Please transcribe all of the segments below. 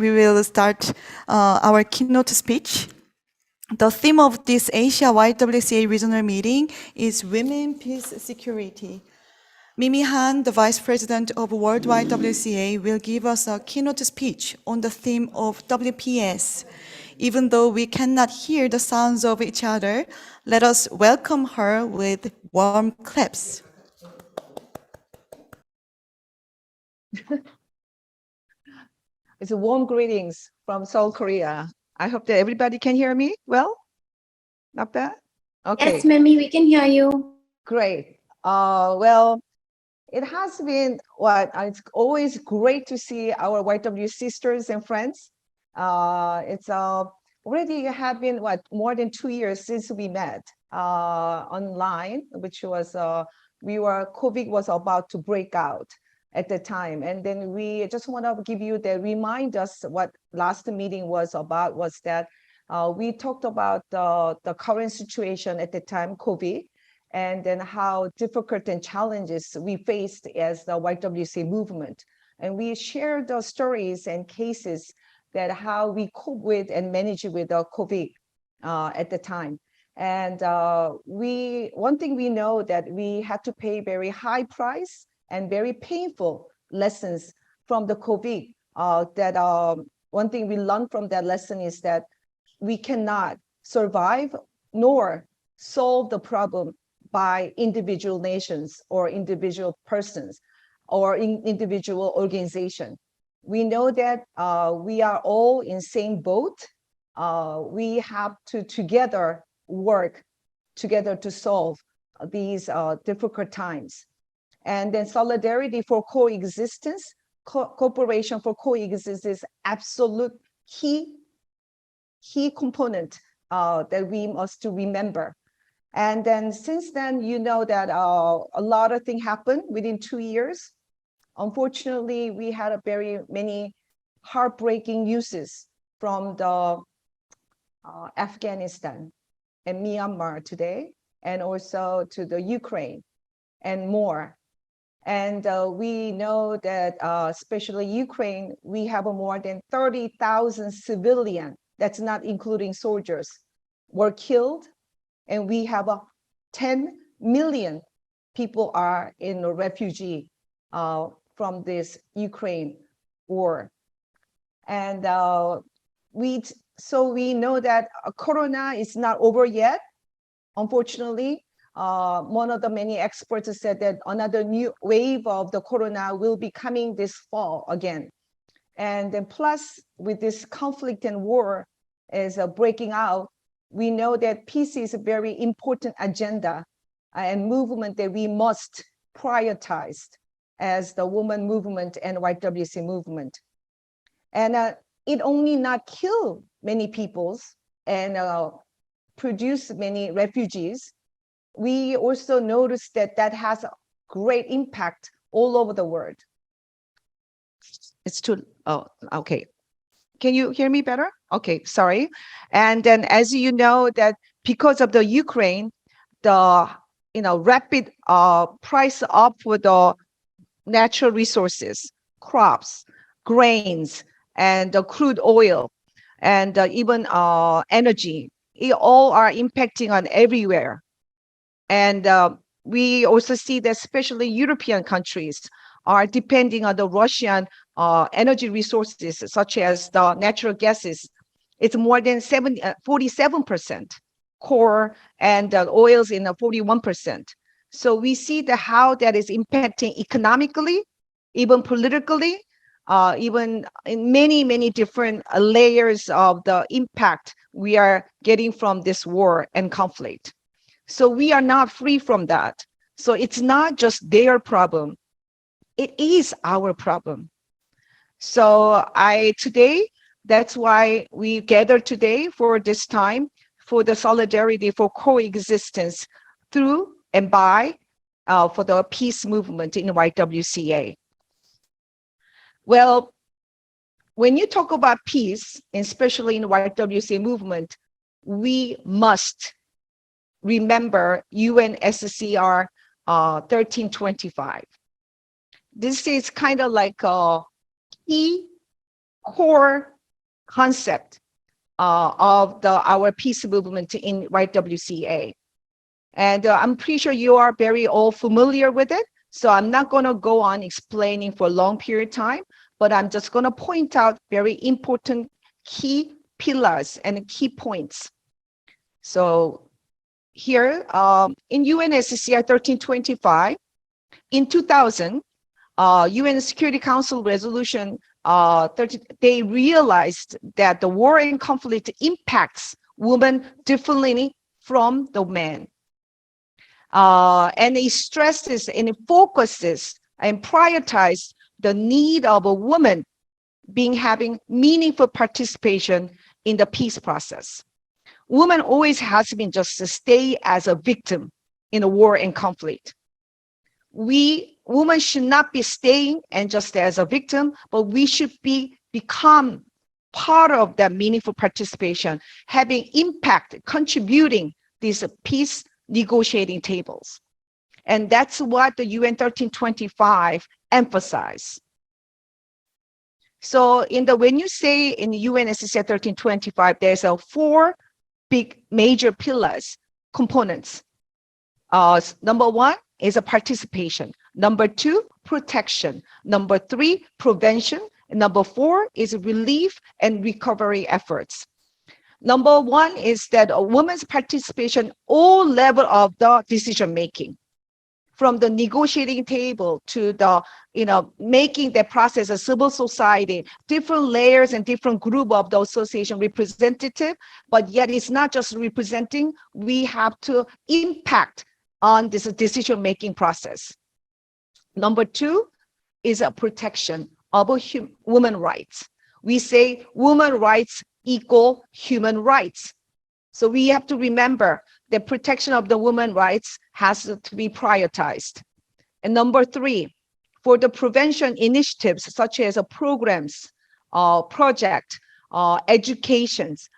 we will start our keynote speech. The theme of this Asia YWCA regional meeting is Women, Peace, Security. Mimi Han, the Vice President of World YWCA, will give us a keynote speech on the theme of WPS. Even though we cannot hear the sounds of each other, let us welcome her with warm claps. It's a warm greetings from Seoul, Korea. I hope that everybody can hear me well. Not bad? Okay. Yes, Mimi, we can hear you. Great. Well, it has been it's always great to see our YW sisters and friends. It's already have been more than 2 years since we met online, which was COVID was about to break out at the time. And then we just want to give you remind us what last meeting was about, was that we talked about the current situation at the time, COVID, and then how difficult and challenges we faced as the YWCA movement. And we shared the stories and cases that how we cope with and manage with the COVID at the time. And one thing we know that we had to pay very high price and very painful lessons from the COVID. One thing we learned from that lesson is that we cannot survive nor solve the problem by individual nations or individual persons or individual organization. We know that we are all in same boat. We have to together work together to solve these difficult times. And then solidarity for coexistence, cooperation for coexistence is absolute key component that we must remember. And then since then, you know that a lot of things happened within 2 years. Unfortunately, we had very many heartbreaking news from the Afghanistan and Myanmar today, and also to the Ukraine and more. And we know that especially Ukraine, we have more than 30,000 civilians, that's not including soldiers, were killed. And we have 10 million people are in a refugee from this Ukraine war. And so we know that Corona is not over yet, unfortunately. One of the many experts said that another new wave of the Corona will be coming this fall again. And then plus with this conflict and war is breaking out, we know that peace is a very important agenda and movement that we must prioritize as the woman movement and YWCA movement. And it only not kill many peoples and produce many refugees. We also noticed that that has a great impact all over the world. It's too, oh, okay. Can you hear me better? Okay, sorry. And then as you know that because of the Ukraine, the rapid price up for the natural resources, crops, grains, and the crude oil, and even energy, it all are impacting on everywhere. And we also see that especially European countries are depending on the Russian energy resources, such as the natural gases. It's more than 47% core, and oils in 41%. So we see how that is impacting economically, even politically, even in many, many different layers of the impact we are getting from this war and conflict. So we are not free from that. So it's not just their problem. It is our problem. So today, that's why we gathered today for this time for the solidarity for coexistence through and by for the peace movement in YWCA. Well, when you talk about peace, especially in the YWCA movement, we must remember UNSCR 1325. This is kind of like a key core concept of our peace movement in YWCA. And I'm pretty sure you are very all familiar with it. So I'm not going to go on explaining for a long period of time, but I'm just going to point out very important key pillars and key points. So here in UNSCR 1325, in 2000, UN Security Council resolution 30, they realized that the war and conflict impacts women differently from the men. And it stresses and it focuses and prioritizes the need of a woman having meaningful participation in the peace process. Woman always has been just to stay as a victim in a war and conflict. Women should not be staying and just as a victim, but we should become part of that meaningful participation, having impact, contributing these peace negotiating tables. And that's what the UN 1325 emphasized. So when you say in the UNSCR 1325, there's 4 big major pillars, components. Number 1 is a participation. Number 2, protection. Number 3, prevention. And number 4 is relief and recovery efforts. Number 1 is that a woman's participation all level of the decision making, from the negotiating table to the making the process a civil society, different layers and different group of the association representative, but yet it's not just representing, we have to impact on this decision making process. Number 2 is a protection of women rights. We say women rights equal human rights. So we have to remember the protection of the women's rights has to be prioritized. And number 3, for the prevention initiatives such as programs, project, educations,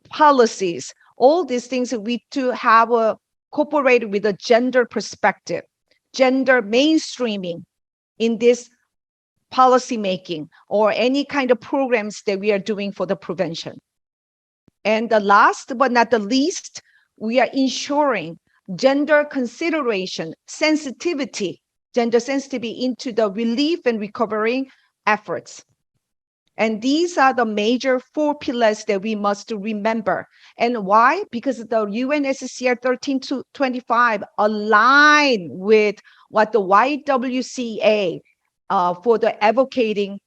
policies, all these things we to have incorporated with a gender perspective, gender mainstreaming in this policy making or any kind of programs that we are doing for the prevention. And the last but not the least, we are ensuring gender consideration, gender sensitivity into the relief and recovery efforts. And these are the major 4 pillars that we must remember. And why? Because the UNSCR 1325 align with what the YWCA for the advocating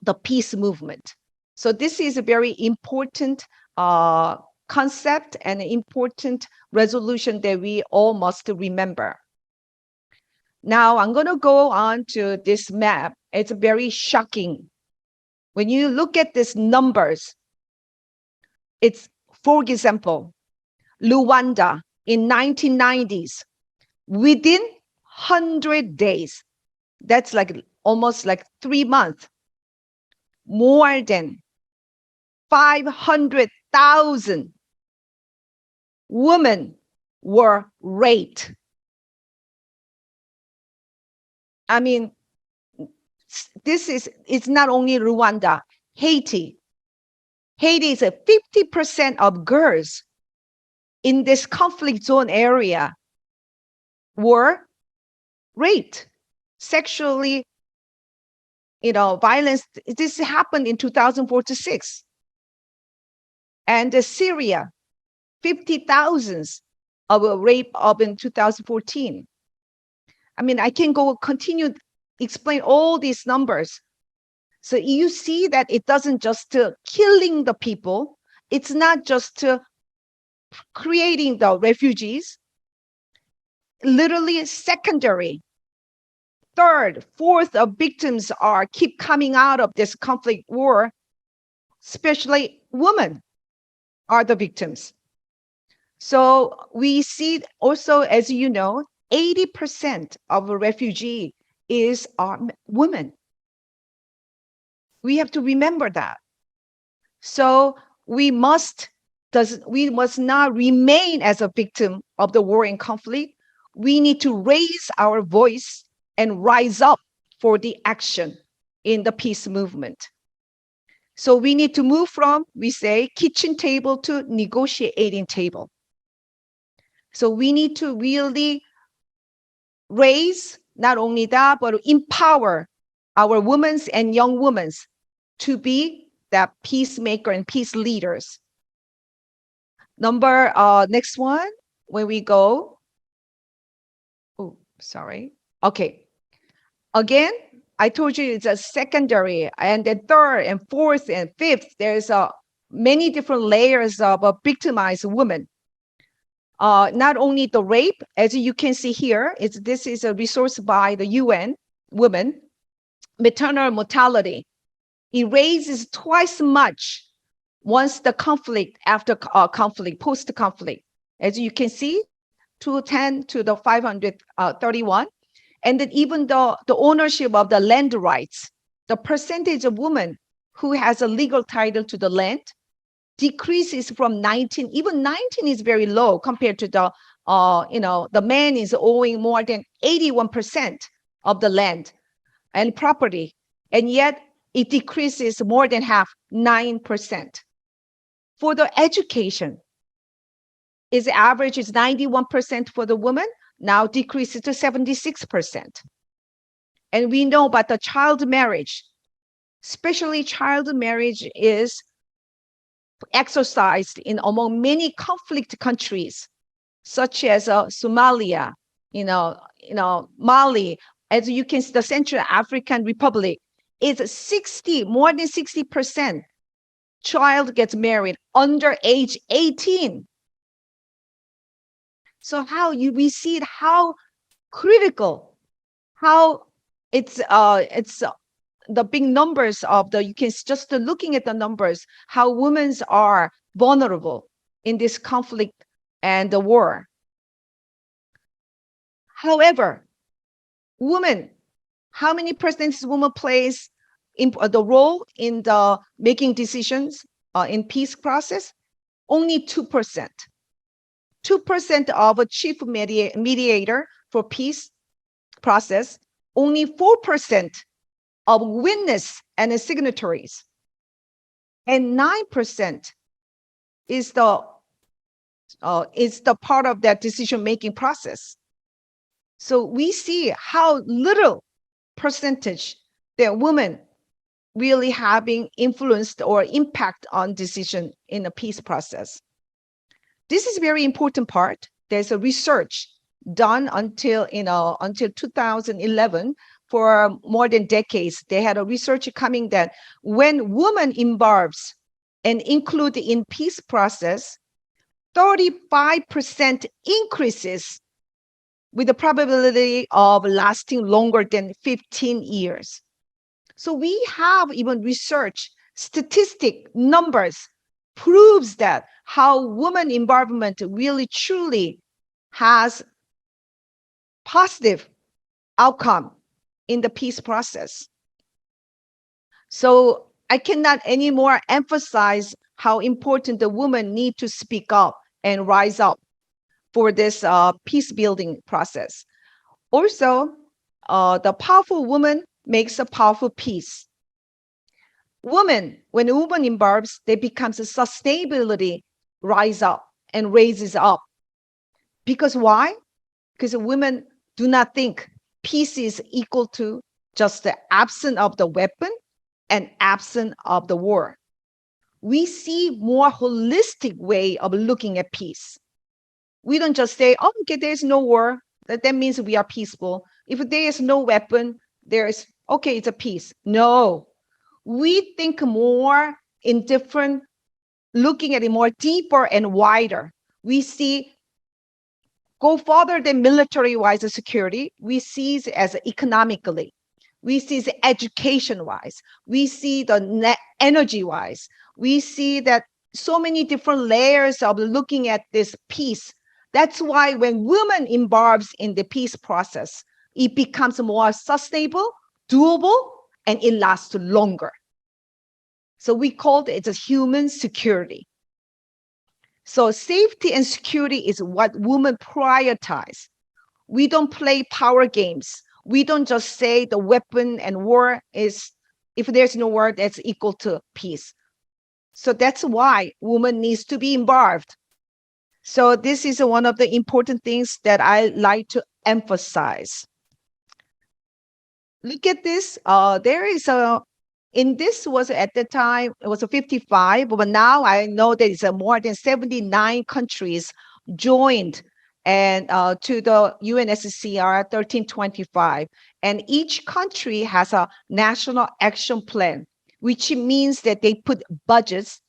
the peace movement. So this is a very important concept and an important resolution that we all must remember. Now I'm going to go on to this map. It's very shocking. When you look at these numbers, it's, for example, Rwanda in 1990s, within 100 days, that's like almost like 3 months, more than 500,000 women were raped. I mean, it's not only Rwanda, Haiti. Haiti is 50% of girls in this conflict zone area were raped, sexually, violence. This happened in 2004-06. And Syria, 50,000 of a rape of in 2014. I mean, I can continue explain all these numbers. So you see that it doesn't just killing the people. It's not just creating the refugees. Literally secondary, third, fourth of victims keep coming out of this conflict war, especially women are the victims. So we see also, as you know, 80% of a refugee are women. We have to remember that. So we must not remain as a victim of the war and conflict. We need to raise our voice and rise up for the action in the peace movement. So we need to move from, we say, kitchen table to negotiating table. So we need to really raise not only that, but empower our women and young women to be that peacemaker and peace leaders. Next one, when we go. Oh, sorry. Okay. Again, I told you it's a secondary, and then third and fourth and fifth, there's many different layers of a victimized woman. Not only the rape, as you can see here, this is a resource by the UN Women, maternal mortality. It raises twice much once the conflict, after conflict, post-conflict. As you can see, 210 to the 531. And then even the ownership of the land rights, the percentage of women who has a legal title to the land decreases from 19, even 19 is very low compared to the, the man is owing more than 81% of the land and property. And yet it decreases more than half, 9%. For the education, its average is 91% for the woman, now decreases to 76%. And we know about the child marriage, especially child marriage is exercised in among many conflict countries, such as Somalia, Mali, as you can see, the Central African Republic is more than 60% child gets married under age 18. So we see how critical, how it's the big numbers of you can just looking at the numbers, how women are vulnerable in this conflict and the war. However, women, how many percentage women plays in the role in the making decisions in peace process? Only 2%. 2% of a chief mediator for peace process, only 4% of witness and signatories, and 9% is the part of that decision-making process. So we see how little percentage that women really having influenced or impact on decision in a peace process. This is a very important part. There's a research done until 2011 for more than decades. They had a research coming that when women involves and include in peace process, 35% increases with the probability of lasting longer than 15 years. So we have even research, statistic numbers proves that how women involvement really truly has positive outcome in the peace process. So I cannot anymore emphasize how important the women need to speak up and rise up for this peace building process. Also, the powerful woman makes a powerful peace. When a woman involves, they becomes a sustainability rise up and raises up. Because why? Because women do not think peace is equal to just the absence of the weapon and absence of the war. We see more holistic way of looking at peace. We don't just say, oh, okay, there's no war. That means we are peaceful. If there is no weapon, it's a peace. No, we think more in different, looking at it more deeper and wider. We see go further than military-wise security. We see it as economically. We see it education-wise. We see the energy-wise. We see that so many different layers of looking at this peace. That's why when women involves in the peace process, it becomes more sustainable, doable, and it lasts longer. So we call it a human security. So safety and security is what women prioritize. We don't play power games. We don't just say the weapon and war is If there's no war, that's equal to peace. So that's why women needs to be involved. So this is one of the important things that I like to emphasize. Look at this. There is in this was at the time, it was a 55, but now I know that it's more than 79 countries joined and to the UNSCR 1325. And each country has a national action plan, which means that they put budgets,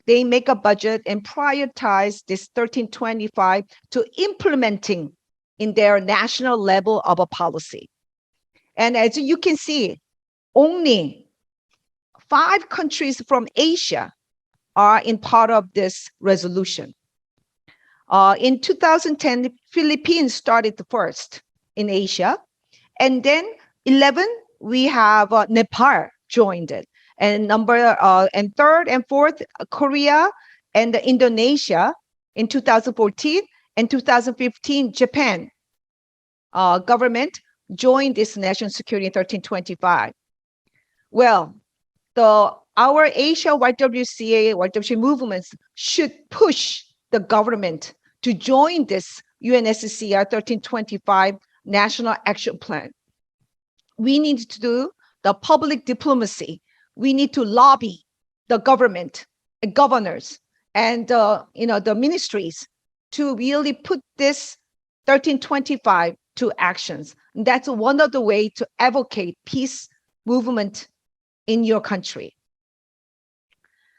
they make a budget and prioritize this 1325 to implementing in their national level of a policy. And as you can see, only 5 countries from Asia are in part of this resolution. In 2010, Philippines started first in Asia, and then 11 we have Nepal joined it, and and third and fourth Korea and Indonesia in 2014, and 2015 Japan government joined this national security 1325. Well, our Asia YWCA movements should push the government to join this UNSCR 1325 National Action Plan. We need to do the public diplomacy. We need to lobby the government, governors, and the ministries to really put this 1325 to actions. And that's one of the ways to advocate peace movement in your country.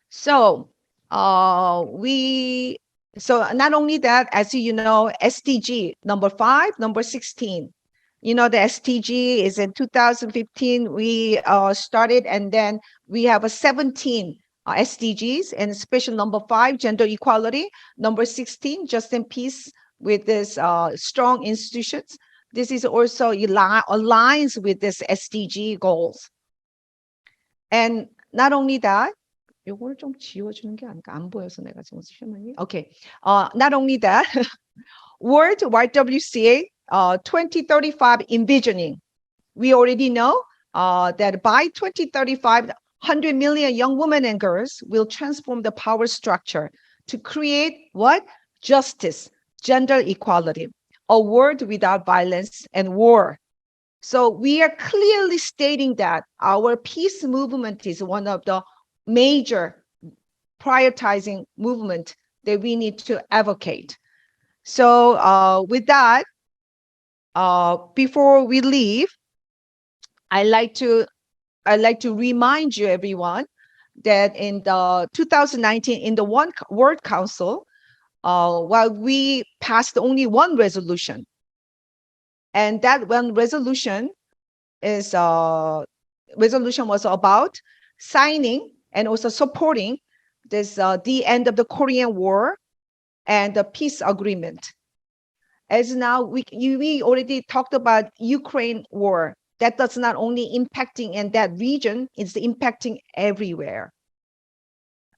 So not only that, as you know, SDG number 5, number 16. You know, the SDG is in 2015 we started, and then we have a 17 SDGs, and especially number 5, gender equality, number 16, just and peace with this strong institutions. This is also aligns with this SDG goals. And not only that, 요거를 좀 지워주는 게 아닐까? 안 보여서 내가 지금 시험하니? Okay. Not only that, World YWCA 2035 envisioning. We already know that by 2035, 100 million young women and girls will transform the power structure to create what? Justice, gender equality, a world without violence and war. So we are clearly stating that our peace movement is one of the major prioritizing movement that we need to advocate. So with that, before we leave, I like to remind you, everyone, that in the 2019 in the World Council, while we passed only one resolution, and that one resolution was about signing and also supporting this the end of the Korean War and the peace agreement. As now we already talked about Ukraine war. That does not only impacting in that region, it's impacting everywhere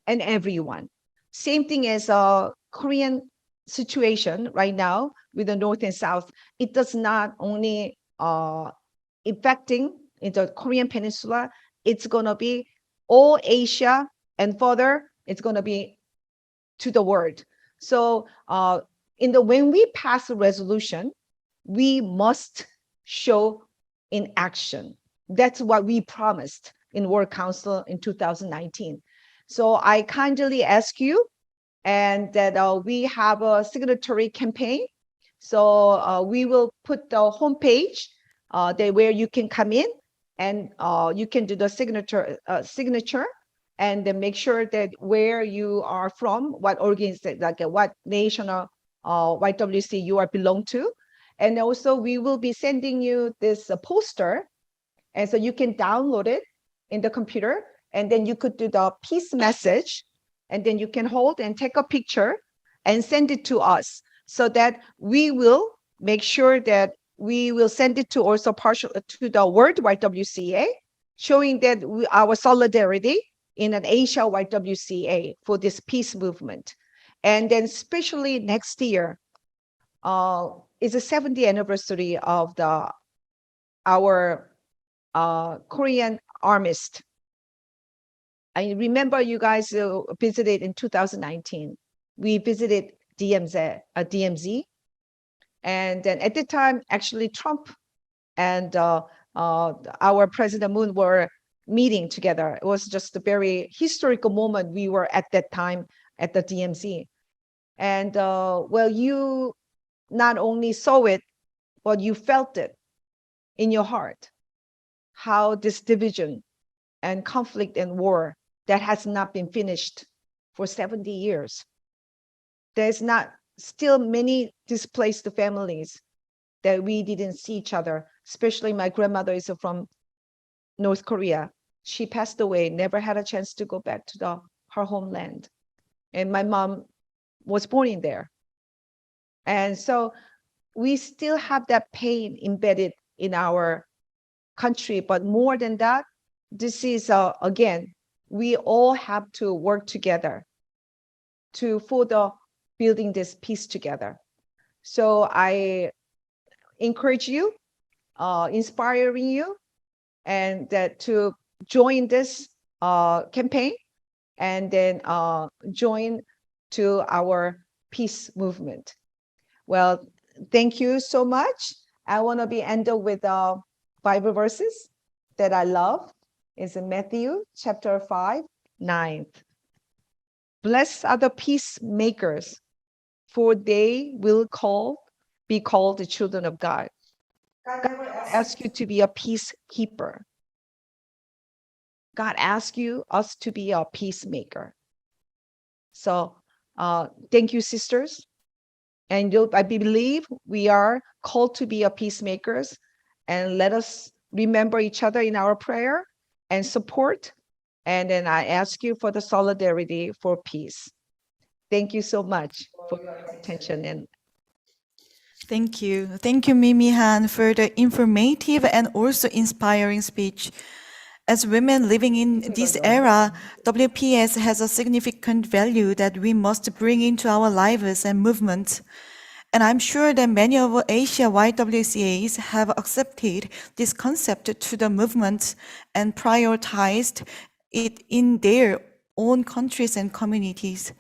and everyone. Same thing as Korean situation right now with the North and South. It does not only affecting in the Korean Peninsula, it's gonna be all Asia, and further, it's gonna be to the world. So when we pass a resolution, we must show in action. That's what we promised in World Council in 2019. So I kindly ask you, and that we have a signatory campaign. So we will put the homepage there where you can come in and you can do the signature, and then make sure that where you are from, what organization, like what national YWC you are belong to. And also we will be sending you this poster, and so you can download it in the computer, and then you could do the peace message, and then you can hold and take a picture and send it to us, so that we will make sure that we will send it to also partial to the World YWCA, showing that our solidarity in an Asia YWCA for this peace movement. And then especially next year is the 70th anniversary of our Korean armist I remember you guys visited in 2019. We visited DMZ, and then at the time, actually Trump and our President Moon were meeting together. It was just a very historical moment. We were at that time at the DMZ. And well, you not only saw it, but you felt it in your heart, how this division and conflict and war that has not been finished for 70 years. There's not still many displaced families that we didn't see each other, especially my grandmother is from North Korea. She passed away, never had a chance to go back to her homeland. And my mom was born in there. And so we still have that pain embedded in our country. But more than that, this is, again, we all have to work together to further building this peace together. So I encourage you, inspiring you, and that to join this campaign, and then join to our peace movement. Well, thank you so much. I want to be ended with Bible verses that I love. It's in Matthew chapter 5, 9. Blessed are the peacemakers, for they will be called the children of God. God asks you to be a peacekeeper. God asks us to be a peacemaker. So thank you, sisters. And I believe we are called to be a peacemakers, and let us remember each other in our prayer and support. And then I ask you for the solidarity for peace. Thank you so much for your attention. And Thank you. Thank you, Mimi Han, for the informative and also inspiring speech. As women living in this era, WPS has a significant value that we must bring into our lives and movements. And I'm sure that many of Asia YWCAs have accepted this concept to the movement and prioritized it in their own countries and communities.